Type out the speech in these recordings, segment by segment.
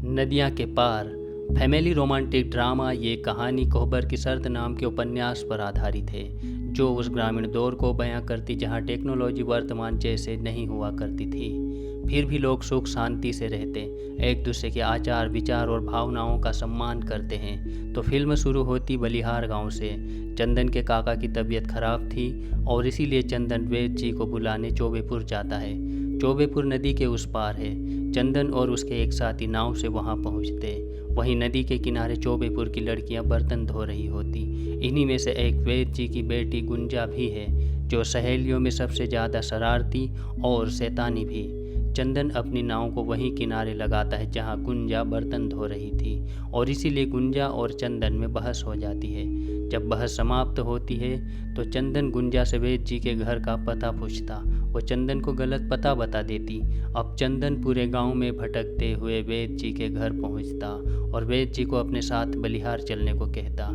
नदियाँ के पार family romantic drama. ये कहानी कोहबर की शर्त नाम के उपन्यास पर आधारित है, जो उस ग्रामीण दौर को बयां करती जहां टेक्नोलॉजी वर्तमान जैसे नहीं हुआ करती थी। फिर भी लोग सुख शांति से रहते, एक दूसरे के आचार विचार और भावनाओं का सम्मान करते हैं। तो फिल्म शुरू होती बलिहार गांव से। चंदन के काका की तबीयत खराब थी और इसीलिए चंदन वैद्य जी को बुलाने चौबेपुर जाता है। चौबेपुर नदी के उस पार है। चंदन और उसके एक साथी नाव से वहां पहुंचते। वहीं नदी के किनारे चौबेपुर की लड़कियां बर्तन धो रही होती। इन्हीं में से एक वैद्य जी की बेटी गुंजा भी है, जो सहेलियों में सबसे ज़्यादा शरारती और शैतानी भी। चंदन अपनी नाव को वहीं किनारे लगाता है जहां गुंजा बर्तन धो रही थी, और इसीलिए गुंजा और चंदन में बहस हो जाती है। जब बहस समाप्त होती है तो चंदन गुंजा से वैद्य जी के घर का पता पूछता। वो चंदन को गलत पता बता देती। अब चंदन पूरे गांव में भटकते हुए वैद्य जी के घर पहुंचता और वैद्य जी को अपने साथ बलिहार चलने को कहता।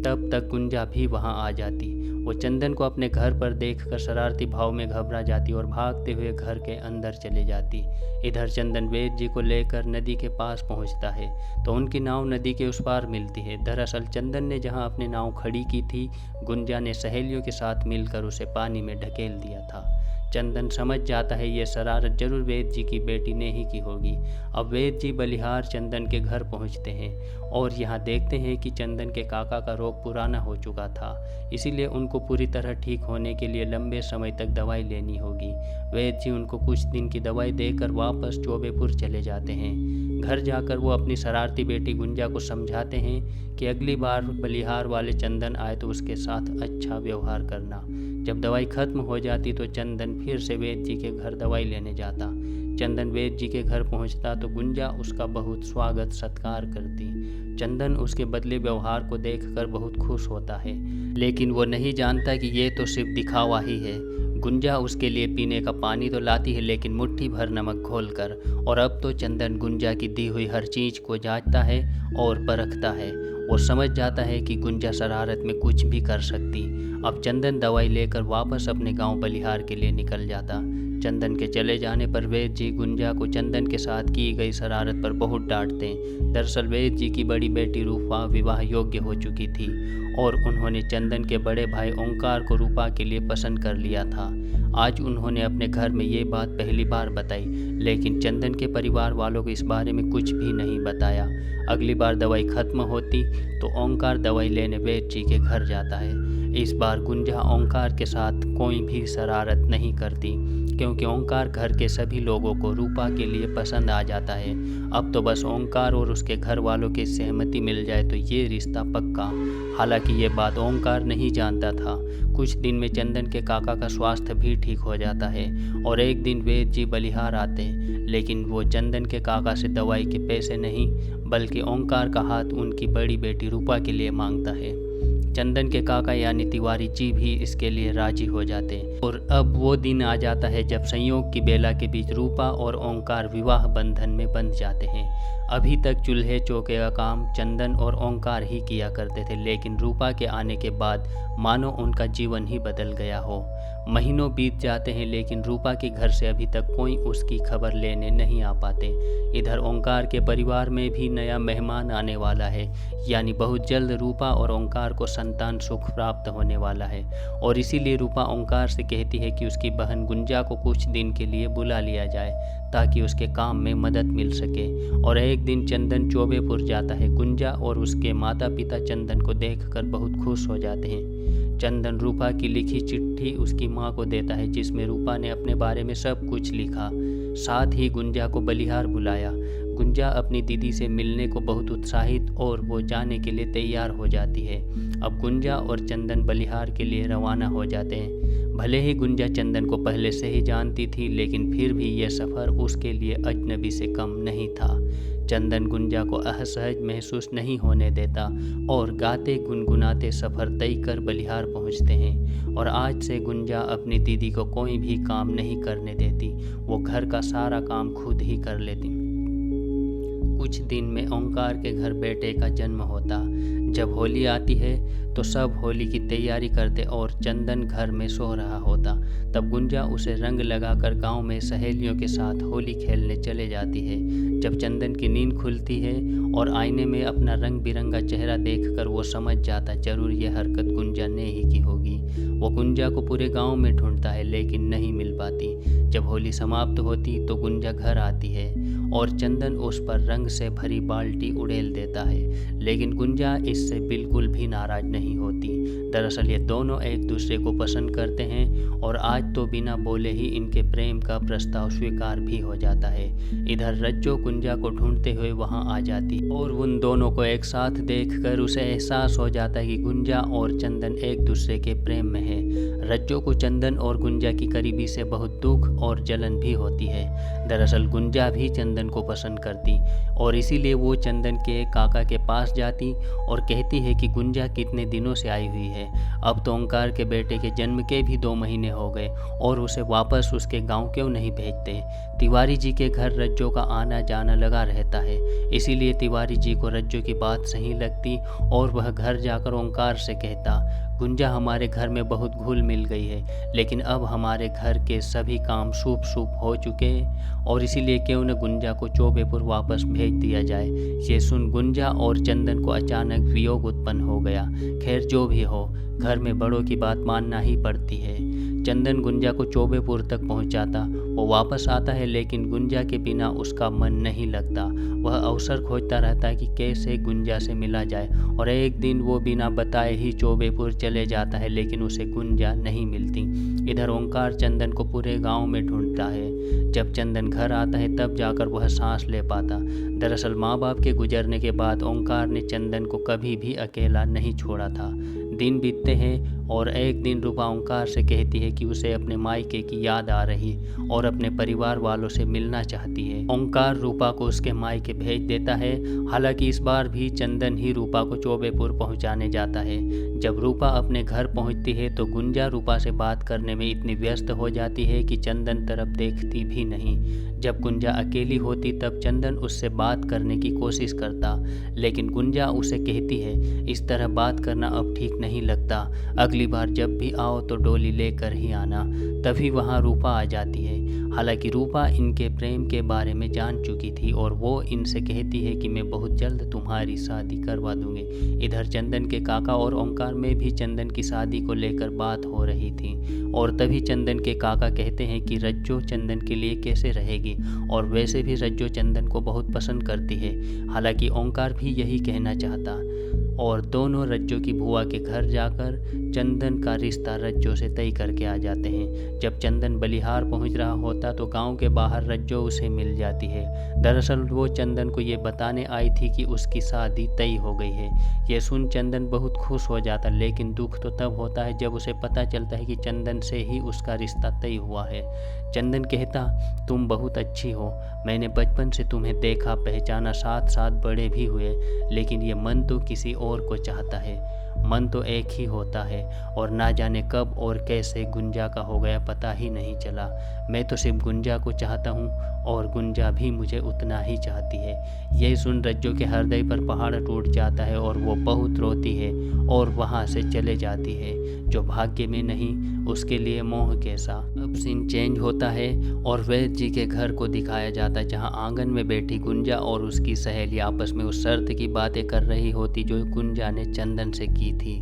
तब तक गुंजा भी वहां आ जाती। वो चंदन को अपने घर पर देखकर शरारती भाव में घबरा जाती और भागते हुए घर के अंदर चली जाती। इधर चंदन वैद्य जी को लेकर नदी के पास पहुंचता है तो उनकी नाव नदी के उस पार मिलती है। दरअसल चंदन ने जहां अपनी नाव खड़ी की थी, गुंजा ने सहेलियों के साथ मिलकर उसे पानी में ढकेल दिया था। चंदन समझ जाता है ये शरारत जरूर वैद्य जी की बेटी ने ही की होगी। अब वैद्य जी बलिहार चंदन के घर पहुंचते हैं और यहाँ देखते हैं कि चंदन के काका का रोग पुराना हो चुका था, इसीलिए उनको पूरी तरह ठीक होने के लिए लंबे समय तक दवाई लेनी होगी। वैद्य जी उनको कुछ दिन की दवाई देकर वापस चौबेपुर चले जाते हैं। घर जाकर वो अपनी शरारती बेटी गुंजा को समझाते हैं कि अगली बार बलिहार वाले चंदन आए तो उसके साथ अच्छा व्यवहार करना। जब दवाई खत्म हो जाती तो चंदन फिर से वैद्य जी के घर दवाई लेने जाता। चंदन वैद्य जी के घर पहुंचता तो गुंजा उसका बहुत स्वागत सत्कार करती। चंदन उसके बदले व्यवहार को देखकर बहुत खुश होता है, लेकिन वो नहीं जानता कि ये तो सिर्फ दिखावा ही है। गुंजा उसके लिए पीने का पानी तो लाती है, लेकिन मुट्ठी भर नमक घोलकर। और अब तो चंदन गुंजा की दी हुई हर चीज़ को जांचता है और परखता है। वो समझ जाता है कि गुंजा शरारत में कुछ भी कर सकती। अब चंदन दवाई लेकर वापस अपने गांव बलिहार के लिए निकल जाता। चंदन के चले जाने पर वैद्य जी गुंजा को चंदन के साथ की गई शरारत पर बहुत डांटते। दरअसल वैद्य जी की बड़ी बेटी रूपा विवाह योग्य हो चुकी थी और उन्होंने चंदन के बड़े भाई ओंकार को रूपा के लिए पसंद कर लिया था। आज उन्होंने अपने घर में ये बात पहली बार बताई, लेकिन चंदन के परिवार वालों को इस बारे में कुछ भी नहीं बताया। अगली बार दवाई खत्म होती तो ओंकार दवाई लेने वैद्य जी के घर जाता है। इस बार गुंजा ओंकार के साथ कोई भी शरारत नहीं करती, क्योंकि ओंकार घर के सभी लोगों को रूपा के लिए पसंद आ जाता है। अब तो बस ओंकार और उसके घर वालों की सहमति मिल जाए तो ये रिश्ता पक्का। हालांकि ये बात ओंकार नहीं जानता था। कुछ दिन में चंदन के काका का स्वास्थ्य भी ठीक हो जाता है और एक दिन वैद्य जी बलिहार आते हैं, लेकिन वो चंदन के काका से दवाई के पैसे नहीं बल्कि ओंकार का हाथ उनकी बड़ी बेटी रूपा के लिए मांगता है। चंदन के काका यानी तिवारी जी भी इसके लिए राजी हो जाते हैं और अब वो दिन आ जाता है जब संयोग की बेला के बीच रूपा और ओंकार विवाह बंधन में बंध जाते हैं। अभी तक चूल्हे चौके का काम चंदन और ओंकार ही किया करते थे, लेकिन रूपा के आने के बाद मानो उनका जीवन ही बदल गया हो। महीनों बीत जाते हैं, लेकिन रूपा के घर से अभी तक कोई उसकी खबर लेने नहीं आ पाते। इधर ओंकार के परिवार में भी नया मेहमान आने वाला है, यानी बहुत जल्द रूपा और ओंकार को संतान सुख प्राप्त होने वाला है। और इसीलिए रूपा ओंकार से कहती है कि उसकी बहन गुंजा को कुछ दिन के लिए बुला लिया जाए ताकि उसके काम में मदद मिल सके। और एक दिन चंदन चौबेपुर जाता है। गुंजा और उसके माता पिता चंदन को देखकर बहुत खुश हो जाते हैं। चंदन रूपा की लिखी चिट्ठी उसकी माँ को देता है, जिसमें रूपा ने अपने बारे में सब कुछ लिखा। साथ ही गुंजा को बलिहार बुलाया। गुंजा अपनी दीदी से मिलने को बहुत उत्साहित और वो जाने के लिए तैयार हो जाती है। अब गुंजा और चंदन बलिहार के लिए रवाना हो जाते हैं। भले ही गुंजा चंदन को पहले से ही जानती थी, लेकिन फिर भी यह सफ़र उसके लिए अजनबी से कम नहीं था। चंदन गुंजा को असहज महसूस नहीं होने देता और गाते गुनगुनाते सफ़र तय कर बलिहार पहुंचते हैं। और आज से गुंजा अपनी दीदी को कोई भी काम नहीं करने देती। वो घर का सारा काम खुद ही कर लेती। कुछ दिन में ओंकार के घर बेटे का जन्म होता। जब होली आती है तो सब होली की तैयारी करते और चंदन घर में सो रहा होता। तब गुंजा उसे रंग लगाकर गांव में सहेलियों के साथ होली खेलने चले जाती है। जब चंदन की नींद खुलती है और आईने में अपना रंग बिरंगा चेहरा देखकर वो समझ जाता जरूर ये हरकत गुंजा ने ही की होगी। वो गुंजा को पूरे गांव में ढूंढता है लेकिन नहीं मिल पाती। जब होली समाप्त होती तो गुंजा घर आती है और चंदन उस पर रंग से भरी बाल्टी उड़ेल देता है, लेकिन गुंजा इससे बिल्कुल भी नाराज नहीं होती। दरअसल ये दोनों एक दूसरे को पसंद करते हैं और आज तो बिना बोले ही इनके प्रेम का प्रस्ताव स्वीकार भी हो जाता है। इधर रज्जो गुंजा को ढूंढते हुए वहां आ जाती और उन दोनों को एक साथ देखकर उसे एहसास हो जाता है कि गुंजा और चंदन एक दूसरे के प्रेम में है। रज्जो को चंदन और गुंजा की करीबी से बहुत दुख और जलन भी होती है। दरअसल गुंजा भी चंदन को पसंद करती और इसीलिए वो चंदन के काका के पास जाती और कहती है कि गुंजा कितने दिनों से आई हुई है। अब तो ओंकार के बेटे के जन्म के भी 2 महीने हो गए और उसे वापस उसके गांव क्यों नहीं भेजते। तिवारी जी के घर रज्जो का आना जाना लगा रहता है, इसीलिए तिवारी जी को रज्जो की बात सही लगती और वह घर जाकर ओंकार से कहता, गुंजा हमारे घर में बहुत घुल मिल गई है, लेकिन अब हमारे घर के सभी काम शुभ हो चुके हैं और इसीलिए क्यों न गुंजा को चौबेपुर वापस भेज दिया जाए। ये सुन गुंजा और चंदन को अचानक वियोग उत्पन्न हो गया। खैर जो भी हो, घर में बड़ों की बात मानना ही पड़ती है। चंदन गुंजा को चौबेपुर तक पहुंचाता। वो वापस आता है लेकिन गुंजा के बिना उसका मन नहीं लगता। वह अवसर खोजता रहता है कि कैसे गुंजा से मिला जाए और एक दिन वो बिना बताए ही चौबेपुर चले जाता है, लेकिन उसे गुंजा नहीं मिलती। इधर ओंकार चंदन को पूरे गांव में ढूंढता है। जब चंदन घर आता है तब जाकर वह सांस ले पाता। दरअसल माँ बाप के गुजरने के बाद ओंकार ने चंदन को कभी भी अकेला नहीं छोड़ा था। दिन बीतते हैं और एक दिन रूपा ओंकार से कहती है कि उसे अपने मायके की याद आ रही और अपने परिवार वालों से मिलना चाहती है। ओंकार रूपा को उसके मायके भेज देता है। हालांकि इस बार भी चंदन ही रूपा को चौबेपुर पहुंचाने जाता है। जब रूपा अपने घर पहुंचती है तो गुंजा रूपा से बात करने में इतनी व्यस्त हो जाती है कि चंदन तरफ देखती भी नहीं। जब गुंजा अकेली होती तब चंदन उससे बात करने की कोशिश करता, लेकिन गुंजा उसे कहती है इस तरह बात करना अब ठीक नहीं लगता, अगली बार जब भी आओ तो डोली लेकर ही आना। तभी वहाँ रूपा आ जाती है। हालांकि रूपा इनके प्रेम के बारे में जान चुकी थी और वो इनसे कहती है कि मैं बहुत जल्द तुम्हारी शादी करवा दूंगी। इधर चंदन के काका और ओंकार में भी चंदन की शादी को लेकर बात हो रही थी और तभी चंदन के काका कहते हैं कि रज्जो चंदन के लिए कैसे रहेगी और वैसे भी रज्जो चंदन को बहुत पसंद करती है। हालांकि ओंकार भी यही कहना चाहता और दोनों रज्जो की बुआ के घर जाकर चंदन का रिश्ता रज्जो से तय करके आ जाते हैं। जब चंदन बलिहार पहुंच रहा होता तो गांव के बाहर रज्जो उसे मिल जाती है। दरअसल वो चंदन को ये बताने आई थी कि उसकी शादी तय हो गई है। ये सुन चंदन बहुत खुश हो जाता, लेकिन दुख तो तब होता है जब उसे पता चलता है कि चंदन से ही उसका रिश्ता तय हुआ है। चंदन कहता, तुम बहुत अच्छी हो, मैंने बचपन से तुम्हें देखा पहचाना, साथ साथ बड़े भी हुए, लेकिन ये मन तो किसी और को चाहता है। मन तो एक ही होता है और ना जाने कब और कैसे गुंजा का हो गया पता ही नहीं चला। मैं तो सिर्फ गुंजा को चाहता हूँ और गुंजा भी मुझे उतना ही चाहती है। यह सुन रज्जो के हृदय पर पहाड़ टूट जाता है और वो बहुत रोती है और वहाँ से चले जाती है। जो भाग्य में नहीं उसके लिए मोह कैसा। अब सीन चेंज होता है और वैद्य जी के घर को दिखाया जाता है, जहाँ आंगन में बैठी गुंजा और उसकी सहेली आपस में उस शर्त की बातें कर रही होती जो गुंजा ने चंदन से की थी।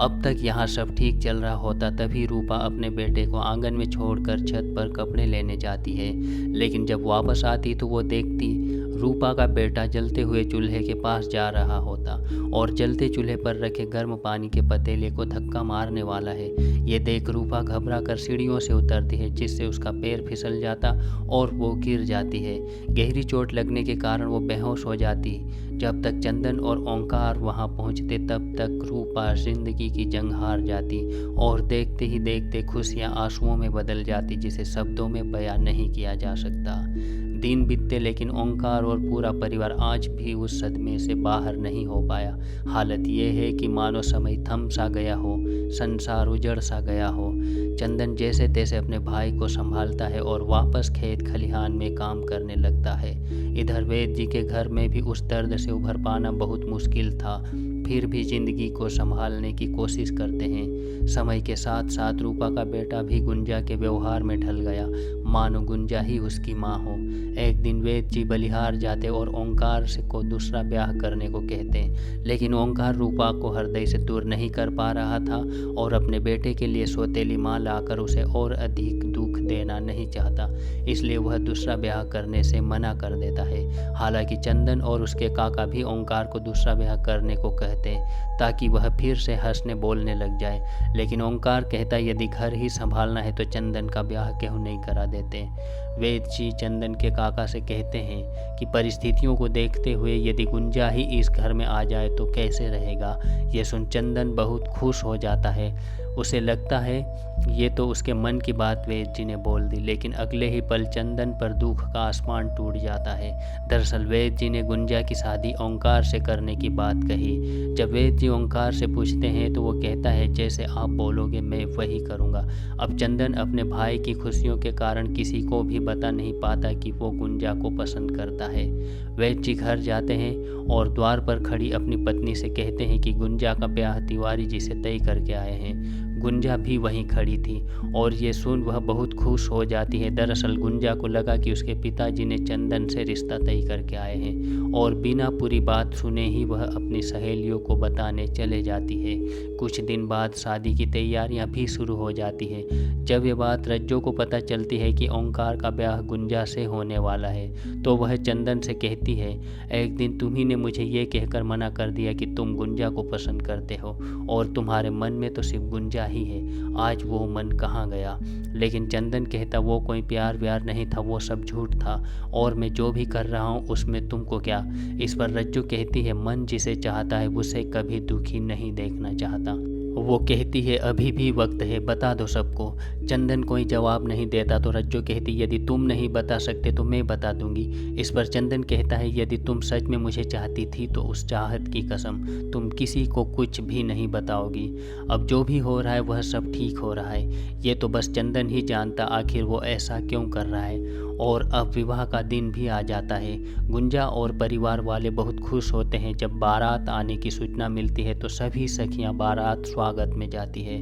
अब तक यहाँ सब ठीक चल रहा होता, तभी रूपा अपने बेटे को आंगन में छोड़कर छत पर कपड़े लेने जाती है, लेकिन जब वापस आती तो वो देखती रूपा का बेटा जलते हुए चूल्हे के पास जा रहा होता और जलते चूल्हे पर रखे गर्म पानी के पतीले को धक्का मारने वाला है। ये देख रूपा घबरा कर सीढ़ियों से उतरती है, जिससे उसका पैर फिसल जाता और वो गिर जाती है। गहरी चोट लगने के कारण वो बेहोश हो जाती। जब तक चंदन और ओंकार वहां पहुंचते तब तक रूपा जिंदगी की जंग हार जाती और देखते ही देखते खुशियां आंसुओं में बदल जाती, जिसे शब्दों में बयां नहीं किया जा सकता। दिन बीतते लेकिन ओंकार और पूरा परिवार आज भी उस सदमे से बाहर नहीं हो पाया। हालत ये है कि मानो समय थम सा गया हो, संसार उजड़ सा गया हो। चंदन जैसे तैसे अपने भाई को संभालता है और वापस खेत खलिहान में काम करने लगता है। इधर वेद जी के घर में भी उस दर्द से उभर पाना बहुत मुश्किल था, फिर भी जिंदगी को संभालने की कोशिश करते हैं। समय के साथ साथ रूपा का बेटा भी गुंजा के व्यवहार में ढल गया, मानो गुंजा ही उसकी माँ हो। एक दिन वेद जी बलिहार जाते और ओंकार से को दूसरा ब्याह करने को कहते, लेकिन ओंकार रूपा को हृदय से दूर नहीं कर पा रहा था और अपने बेटे के लिए सौतेली माँ लाकर उसे और अधिक दुख देना नहीं चाहता, इसलिए वह दूसरा ब्याह करने से मना कर देता है। हालांकि चंदन और उसके काका भी ओंकार को दूसरा ब्याह करने को कहते ताकि वह फिर से हंसने बोलने लग जाए, लेकिन ओंकार कहता यदि घर ही संभालना है तो चंदन का ब्याह क्यों नहीं करा देते। वेद जी चंदन के काका से कहते हैं कि परिस्थितियों को देखते हुए यदि गुंजा ही इस घर में आ जाए तो कैसे रहेगा। ये सुन चंदन बहुत खुश हो जाता है, उसे लगता है ये तो उसके मन की बात वेद जी ने बोल दी, लेकिन अगले ही पल चंदन पर दुख का आसमान टूट जाता है। दरअसल वेद जी ने गुंजा की शादी ओंकार से करने की बात कही। जब वेद जी ओंकार से पूछते हैं तो वो कहता है जैसे आप बोलोगे मैं वही करूँगा। अब चंदन अपने भाई की खुशियों के कारण किसी को भी बता नहीं पाता कि वो गुंजा को पसंद करता है। वेद जी घर जाते हैं और द्वार पर खड़ी अपनी पत्नी से कहते हैं कि गुंजा का ब्याह तिवारी जी से तय करके आए हैं। गुंजा भी वहीं खड़ी थी और ये सुन वह बहुत खुश हो जाती है। दरअसल गुंजा को लगा कि उसके पिताजी ने चंदन से रिश्ता तय करके आए हैं और बिना पूरी बात सुने ही वह अपनी सहेलियों को बताने चले जाती है। कुछ दिन बाद शादी की तैयारियां भी शुरू हो जाती है। जब ये बात रज्जो को पता चलती है कि ओंकार का ब्याह गुंजा से होने वाला है तो वह चंदन से कहती है एक दिन तुम्ही ने मुझे ये कहकर मना कर दिया कि तुम गुंजा को पसंद करते हो और तुम्हारे मन में तो सिर्फ गुंजा ही है। आज वो मन कहाँ गया। लेकिन चंदन कहता वो कोई प्यार व्यार नहीं था, वो सब झूठ था और मैं जो भी कर रहा हूँ उसमें तुमको क्या। इस पर रज्जू कहती है मन जिसे चाहता है उसे कभी दुखी नहीं देखना चाहता। वो कहती है अभी भी वक्त है, बता दो सबको। चंदन कोई जवाब नहीं देता तो रज्जो कहती यदि तुम नहीं बता सकते तो मैं बता दूंगी। इस पर चंदन कहता है यदि तुम सच में मुझे चाहती थी तो उस चाहत की कसम तुम किसी को कुछ भी नहीं बताओगी। अब जो भी हो रहा है वह सब ठीक हो रहा है, ये तो बस चंदन ही जानता आखिर वो ऐसा क्यों कर रहा है। और अब विवाह का दिन भी आ जाता है। गुंजा और परिवार वाले बहुत खुश होते हैं। जब बारात आने की सूचना मिलती है तो सभी सखियां बारात स्वागत में जाती है।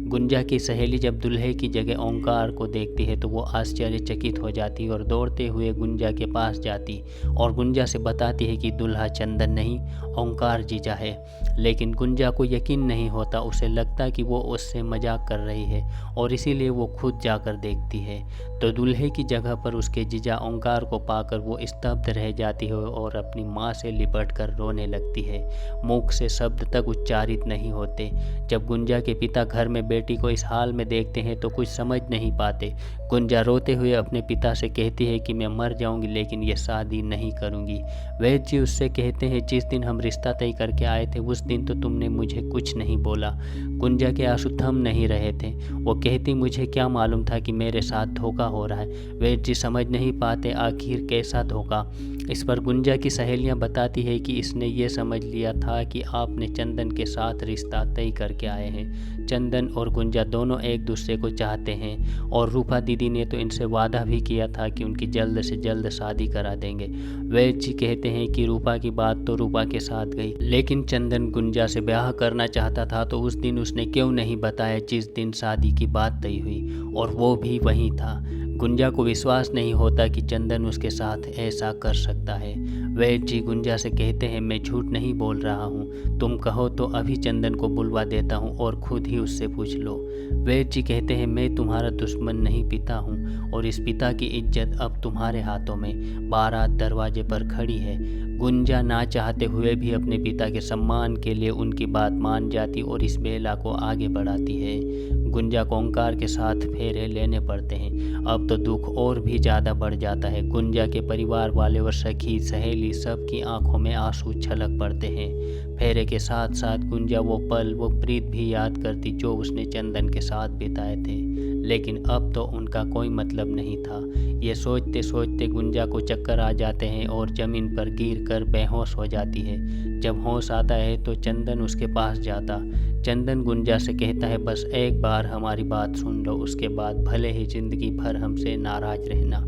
गुंजा की सहेली जब दूल्हे की जगह ओंकार को देखती है तो वो आश्चर्यचकित हो जाती और दौड़ते हुए गुंजा के पास जाती और गुंजा से बताती है कि दूल्हा चंदन नहीं ओंकार जीजा है। लेकिन गुंजा को यकीन नहीं होता, उसे लगता कि वो उससे मजाक कर रही है और इसीलिए वो खुद जाकर देखती है तो दूल्हे की जगह पर उसके जीजा ओंकार को पाकर वो स्तब्ध रह जाती है और अपनी माँ से लिपट कर रोने लगती है। मुख से शब्द तक उच्चारित नहीं होते। जब गुंजा के पिता घर में बेटी को इस हाल में देखते हैं तो कुछ समझ नहीं पाते। गुंजा रोते हुए अपने पिता से कहती है कि मैं मर जाऊंगी लेकिन ये शादी नहीं करूंगी। वैद्य जी उससे कहते हैं जिस दिन हम रिश्ता तय करके आए थे उस दिन तो तुमने मुझे कुछ नहीं बोला। गुंजा के आंसू थम नहीं रहे थे। वो कहती मुझे क्या मालूम था कि मेरे साथ धोखा हो रहा है। वैद्य जी समझ नहीं पाते आखिर कैसा धोखा। इस पर गुंजा की सहेलियां बताती है कि इसने ये समझ लिया था कि आपने चंदन के साथ रिश्ता तय करके आए हैं। चंदन और गुंजा दोनों एक दूसरे को चाहते हैं और रूपा दीदी ने तो इनसे वादा भी किया था कि उनकी जल्द से जल्द शादी करा देंगे। वैद्य जी कहते हैं कि रूपा की बात तो रूपा के साथ गई, लेकिन चंदन गुंजा से ब्याह करना चाहता था तो उस दिन उसने क्यों नहीं बताया जिस दिन शादी की बात तय हुई, और वो भी वहीं था। गुंजा को विश्वास नहीं होता कि चंदन उसके साथ ऐसा कर सकता है। वैद्य जी गुंजा से कहते हैं मैं झूठ नहीं बोल रहा हूँ, तुम कहो तो अभी चंदन को बुलवा देता हूँ और खुद ही उससे पूछ लो। वैद्य जी कहते हैं मैं तुम्हारा दुश्मन नहीं पिता हूँ और इस पिता की इज्जत अब तुम्हारे हाथों में। बारात दरवाजे पर खड़ी है। गुंजा ना चाहते हुए भी अपने पिता के सम्मान के लिए उनकी बात मान जाती और इस बेला को आगे बढ़ाती है। गुंजा को ओंकार के साथ फेरे लेने पड़ते हैं। अब तो दुख और भी ज़्यादा बढ़ जाता है। गुंजा के परिवार वाले और सखी सहेली फैमिली सबकी आंखों में आंसू छलक पड़ते हैं। फेरे के साथ साथ गुंजा वो पल वो प्रीत भी याद करती जो उसने चंदन के साथ बिताए थे, लेकिन अब तो उनका कोई मतलब नहीं था। ये सोचते सोचते गुंजा को चक्कर आ जाते हैं और ज़मीन पर गिर कर बेहोश हो जाती है। जब होश आता है तो चंदन उसके पास जाता। चंदन गुंजा से कहता है, बस एक बार हमारी बात सुन लो, उसके बाद भले ही ज़िंदगी भर हमसे नाराज़ रहना।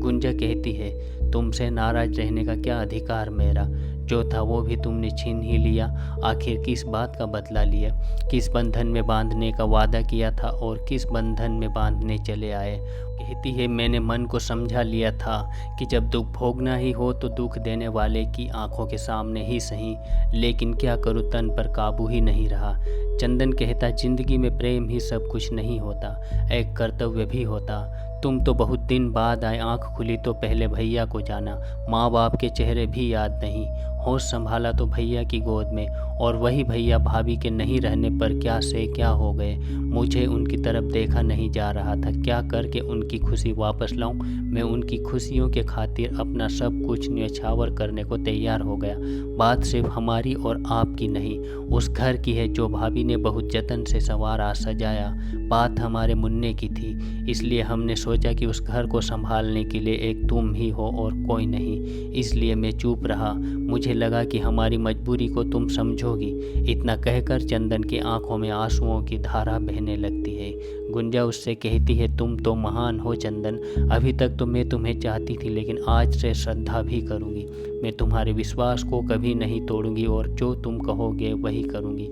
गुंजा कहती है, तुमसे नाराज़ रहने का क्या अधिकार मेरा? जो था वो भी तुमने छीन ही लिया। आखिर किस बात का बदला लिया? किस बंधन में बांधने का वादा किया था और किस बंधन में बांधने चले आए? कहती है, मैंने मन को समझा लिया था कि जब दुख भोगना ही हो तो दुख देने वाले की आंखों के सामने ही सही, लेकिन क्या करूँ, तन पर काबू ही नहीं रहा। चंदन कहता, जिंदगी में प्रेम ही सब कुछ नहीं होता, एक कर्तव्य भी होता। तुम तो बहुत दिन बाद आए, आंख खुली तो पहले भैया को जाना, माँ बाप के चेहरे भी याद नहीं। होश संभाला तो भैया की गोद में, और वही भैया भाभी के नहीं रहने पर क्या से क्या हो गए। मुझे उनकी तरफ देखा नहीं जा रहा था, क्या करके उनकी खुशी वापस लाऊं। मैं उनकी खुशियों के खातिर अपना सब कुछ न्यौछावर करने को तैयार हो गया। बात सिर्फ हमारी और आपकी नहीं, उस घर की है जो भाभी ने बहुत जतन से संवारा सजाया। बात हमारे मुन्ने की थी, इसलिए हमने सोचा कि उस घर को संभालने के लिए एक तुम ही हो और कोई नहीं। इसलिए मैं चुप रहा, मुझे लगा कि हमारी मजबूरी को तुम समझोगी। इतना कहकर चंदन की आंखों में आंसुओं की धारा बहने लगती है। गुंजा उससे कहती है, तुम तो महान हो चंदन, अभी तक तो मैं तुम्हें चाहती थी, लेकिन आज से श्रद्धा भी करूँगी। मैं तुम्हारे विश्वास को कभी नहीं तोड़ूंगी और जो तुम कहोगे वही करूँगी।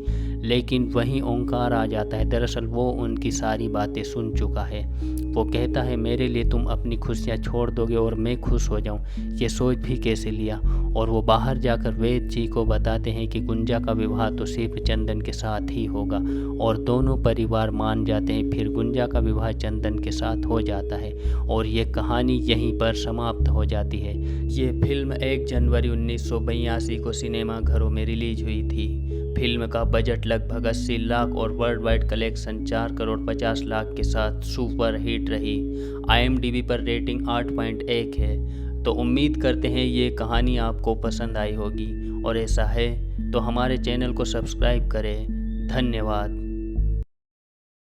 लेकिन वहीं ओंकार आ जाता है। दरअसल वो उनकी सारी बातें सुन चुका है। वो कहता है, मेरे लिए तुम अपनी खुशियाँ छोड़ दोगे और मैं खुश हो जाऊँ, ये सोच भी कैसे लिया? और वो बाहर जाकर वेद जी को बताते हैं कि गुंजा का विवाह तो सिर्फ चंदन के साथ ही होगा, और दोनों परिवार मान जाते हैं। फिर गुंजा का विवाह चंदन के साथ हो जाता है और ये कहानी यहीं पर समाप्त हो जाती है। ये फिल्म 1 जनवरी 1982 को सिनेमा घरों में रिलीज हुई थी। फिल्म का बजट लगभग 80 लाख और world wide collection 4 crore 50 lakh के साथ सुपर हिट रही। IMDb पर रेटिंग 8.1 है। तो उम्मीद करते हैं ये कहानी आपको पसंद आई होगी, और ऐसा है तो हमारे चैनल को सब्सक्राइब करें। धन्यवाद।